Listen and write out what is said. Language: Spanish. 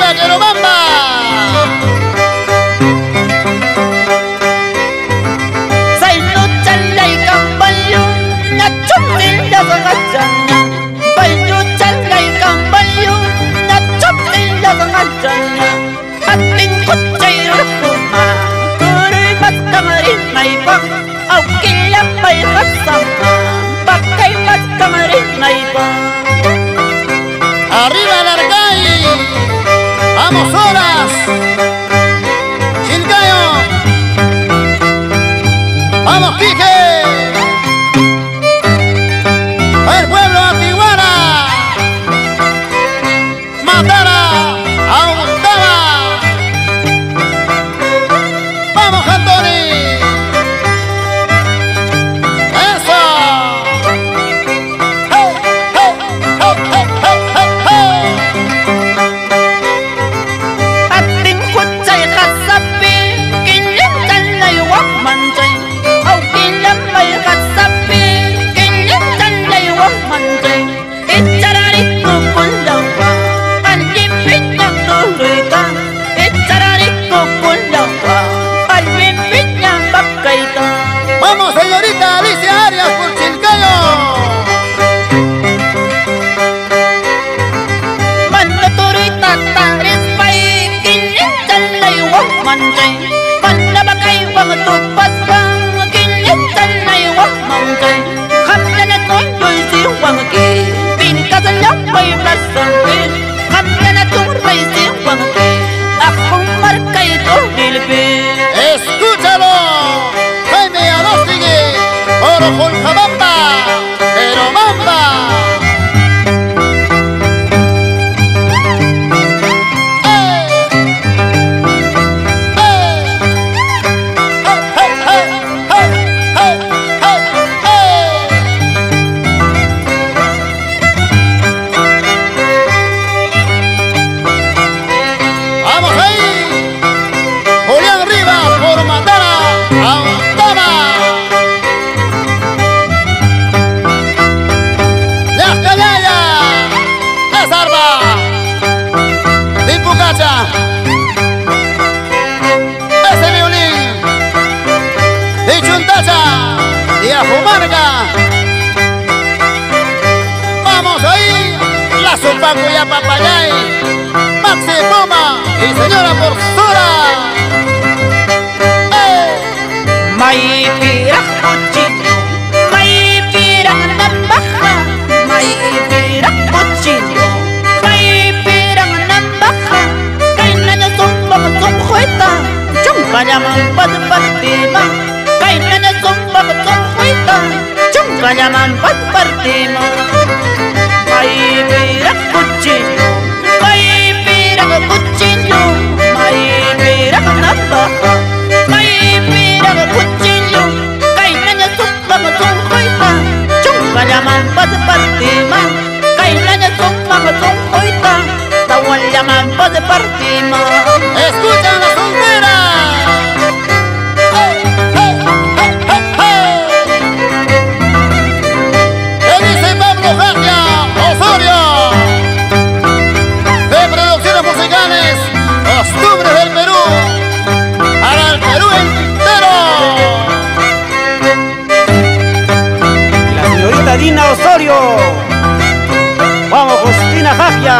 arriba, Querobamba. Arriba el Arcay, vamos horas, Chilcayo, vamos Quique, el pueblo Antiguana, Matara, Autaba, vamos Antoni, eso. Vamos, señorita Alicia Arias por Chilcayo. Mandaturita taris pai kinin chalai wak manjai. Pandabakai wak tupas bang kinin chalai wak manjai. Hamdana tunjul si wang ki pinkasan lampai blasang ki. Hamdana tunjul si wang ki akong markay to dilpi. Escúchalo, Jaime Arostegui, Oro Julcabamba, Querobamba. Vamos ahí, Julián Rivas por Matara, Autama. Las Calaya, las Arba, Dipucacha, ese violín, y Chuntacha, y Ajumarga. Vamos ahí, la Zupaco y a Papayay, Maxi Poma y señora por Sora. May pirang kuchilyo, may pirang nambaka, may pirang kuchilyo, may pirang nambaka. Kay nanasumbang sumkwita, chung kanyamang padpartima. Kay nanasumbang sumkwita, chung kanyamang padpartima. May pirang kuchilyo, may pirang kuchilyo, may pirang nambaka. May pirang kuchilyo, kay nanasumbang sumkwita, chung kanyamang padpartima. Kay nanasumbang sumkwita, tawal yaman padpartima. Escuchan la soltera. ¿Qué dice Pablo Jaquia Osorio? De Producciones Musicales, Costumbres del Perú, para el Perú entero. La señorita Dina Osorio. Vamos, Justina Jaquia.